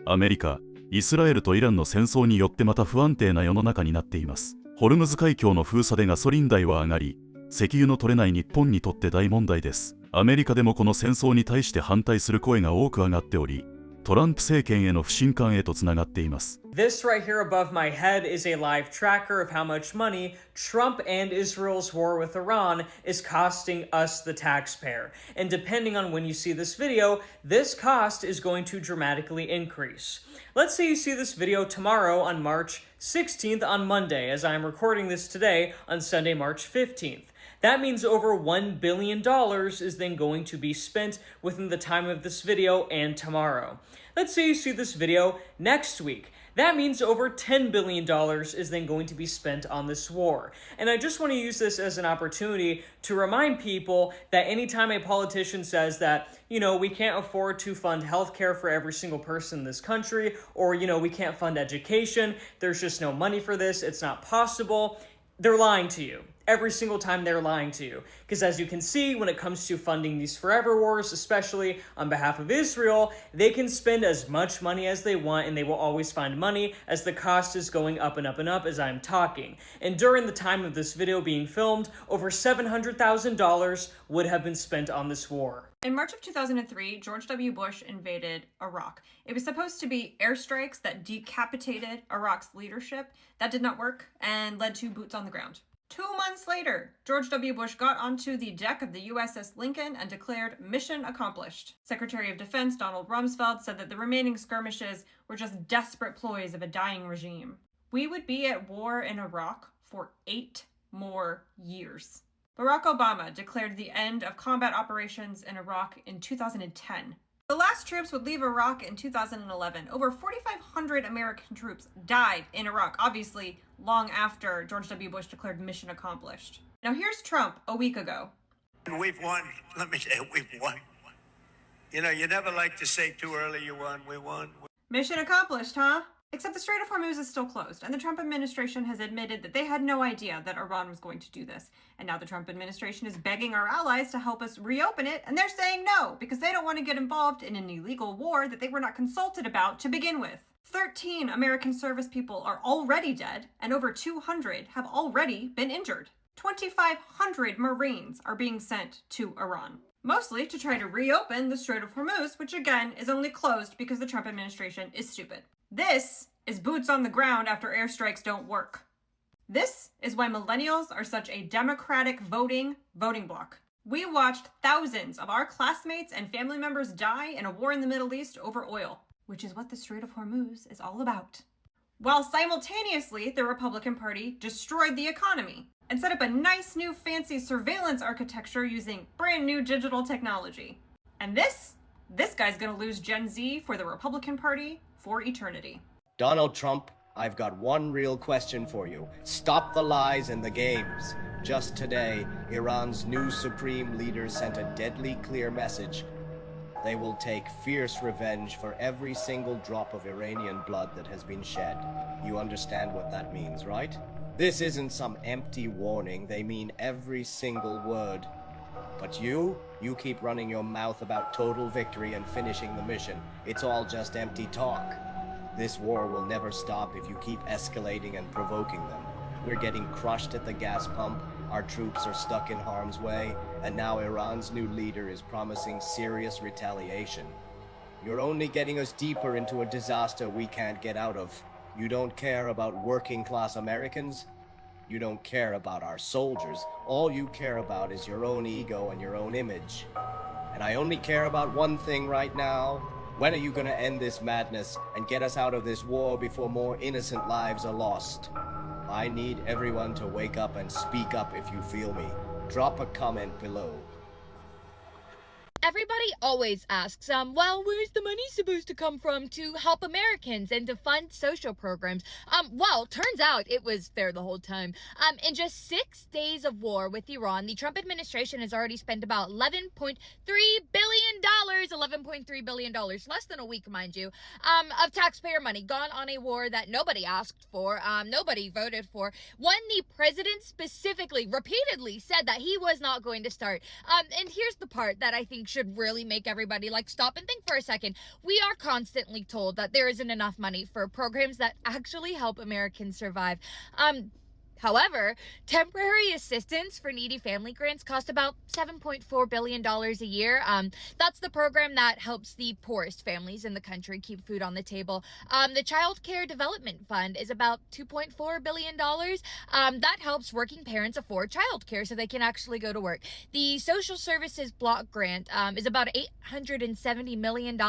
アメリカ、イスラエルとイランの戦争によってまた不安定な世の中になっています。ホルムズ海峡の封鎖でガソリン代は上がり、石油の取れない日本にとって大問題です。アメリカでもこの戦争に対して反対する声が多く上がっており、トランプ政権への不信感へとつながっています。This right here above my head is a live tracker of how much money Trump and Israel's war with Iran is costing us, the taxpayer. And depending on when you see this video, this cost is going to dramatically increase. Let's say you see this video tomorrow on March 16th on Monday, as I'm recording this today on Sunday, March 15th. That means over $1 billion is then going to be spent within the time of this video and tomorrow. Let's say you see this video next week. That means over $10 billion is then going to be spent on this war. And I just want to use this as an opportunity to remind people that anytime a politician says that, we can't afford to fund healthcare for every single person in this country, or, we can't fund education, there's just no money for this, it's not possible, they're lying to you. Every single time they're lying to you. Because as you can see, when it comes to funding these forever wars, especially on behalf of Israel, they can spend as much money as they want and they will always find money as the cost is going up and up and up as I'm talking. And during the time of this video being filmed, over $700,000 would have been spent on this war. In March of 2003, George W. Bush invaded Iraq. It was supposed to be airstrikes that decapitated Iraq's leadership. That did not work and led to boots on the ground. 2 months later, George W. Bush got onto the deck of the USS Lincoln and declared mission accomplished. Secretary of Defense Donald Rumsfeld said that the remaining skirmishes were just desperate ploys of a dying regime. We would be at war in Iraq for 8 more years. Barack Obama declared the end of combat operations in Iraq in 2010. The last troops would leave Iraq in 2011. Over 4,500 American troops died in Iraq, obviously long after George W. Bush declared mission accomplished. Now here's Trump a week ago. We've won. Let me tell you, we've won. You never like to say too early you won. We won. Mission accomplished, huh? Except the Strait of Hormuz is still closed, and the Trump administration has admitted that they had no idea that Iran was going to do this. And now the Trump administration is begging our allies to help us reopen it, and they're saying no, because they don't want to get involved in an illegal war that they were not consulted about to begin with. 13 American service people are already dead, and over 200 have already been injured. 2,500 Marines are being sent to Iran, mostly to try to reopen the Strait of Hormuz, which again is only closed because the Trump administration is stupid. This is boots on the ground after airstrikes don't work. This is why millennials are such a democratic voting bloc. We watched thousands of our classmates and family members die in a war in the Middle East over oil, which is what the Strait of Hormuz is all about. While simultaneously, the Republican Party destroyed the economy and set up a nice new fancy surveillance architecture using brand new digital technology. And this guy's gonna lose Gen Z for the Republican Party for eternity. Donald Trump, I've got one real question for you. Stop the lies and the games. Just today, Iran's new supreme leader sent a deadly clear message. They will take fierce revenge for every single drop of Iranian blood that has been shed. You understand what that means, right? This isn't some empty warning. They mean every single word. But you keep running your mouth about total victory and finishing the mission. It's all just empty talk. This war will never stop if you keep escalating and provoking them. We're getting crushed at the gas pump, our troops are stuck in harm's way, and now Iran's new leader is promising serious retaliation. You're only getting us deeper into a disaster we can't get out of. You don't care about working-class Americans? You don't care about our soldiers. All you care about is your own ego and your own image. And I only care about one thing right now. When are you gonna end this madness and get us out of this war before more innocent lives are lost? I need everyone to wake up and speak up if you feel me. Drop a comment below. Everybody always asks, well, where's the money supposed to come from to help Americans and to fund social programs? Well, turns out it was there the whole time. In just 6 days of war with Iran, the Trump administration has already spent about $11.3 billion, $11.3 billion, less than a week, mind you, of taxpayer money gone on a war that nobody asked for, nobody voted for, one the president specifically, repeatedly said that he was not going to start. And here's the part that I think should really make everybody like stop and think for a second. We are constantly told that there isn't enough money for programs that actually help Americans survive. However, temporary assistance for needy family grants cost about $7.4 billion a year. That's the program that helps the poorest families in the country keep food on the table. The Child Care Development Fund is about $2.4 billion. That helps working parents afford child care so they can actually go to work. The Social Services Block Grant is about $870 million,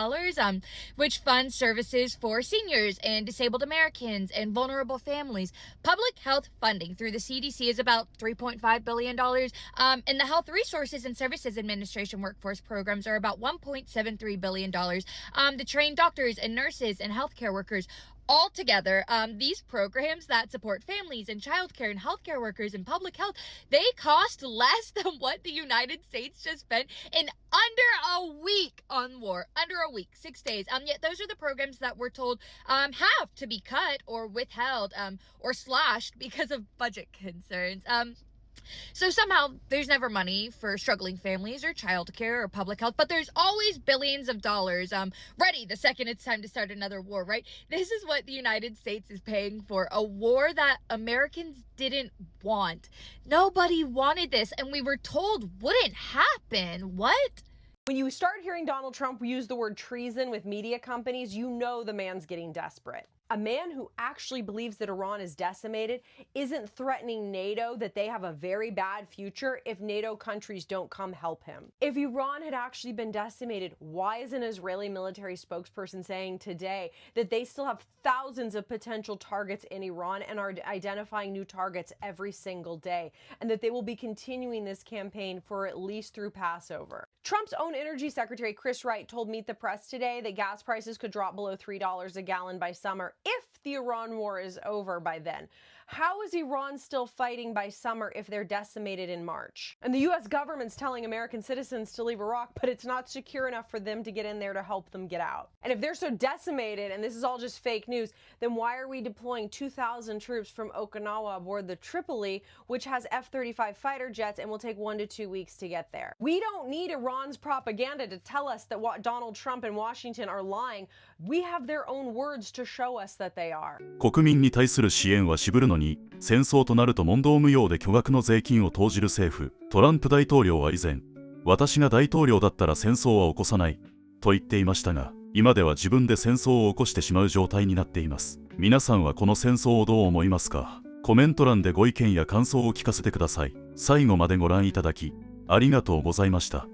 which funds services for seniors and disabled Americans and vulnerable families. Public health funding through the CDC is about $3.5 billion, and the Health Resources and Services Administration workforce programs are about $1.73 billion. To train doctors and nurses and healthcare workers. Altogether, these programs that support families and childcare and healthcare workers and public health, they cost less than what the United States just spent in under a week on war. Under a week, 6 days. Yet those are the programs that we're told have to be cut or withheld or slashed because of budget concerns. So somehow there's never money for struggling families or childcare or public health, but there's always billions of dollars ready the second it's time to start another war, right? This is what the United States is paying for, a war that Americans didn't want. Nobody wanted this, and we were told wouldn't happen. What? When you start hearing Donald Trump use the word treason with media companies, you know the man's getting desperate. A man who actually believes that Iran is decimated isn't threatening NATO that they have a very bad future if NATO countries don't come help him. If Iran had actually been decimated, why is an Israeli military spokesperson saying today that they still have thousands of potential targets in Iran and are identifying new targets every single day, and that they will be continuing this campaign for at least through Passover? Trump's own energy secretary, Chris Wright, told Meet the Press today that gas prices could drop below $3 a gallon by summer if the Iran war is over by then. How is Iran still fighting by summer if they're decimated in March? And the U.S. government's telling American citizens to leave Iraq, but it's not secure enough for them to get in there to help them get out. And if they're so decimated, and this is all just fake news, then why are we deploying 2,000 troops from Okinawa aboard the Tripoli, which has F-35 fighter jets and will take 1 to 2 weeks to get there? We don't need Iran's propaganda to tell us that Donald Trump and Washington are lying. We have their own words to show us that they are. 国民に対する支援は渋るのに、戦争となると問答無用で巨額の税金を投じる政府。トランプ大統領は以前、私が大統領だったら戦争は起こさないと言っていましたが、今では自分で戦争を起こしてしまう状態になっています。皆さんはこの戦争をどう思いますか？コメント欄でご意見や感想を聞かせてください。最後までご覧いただきありがとうございました。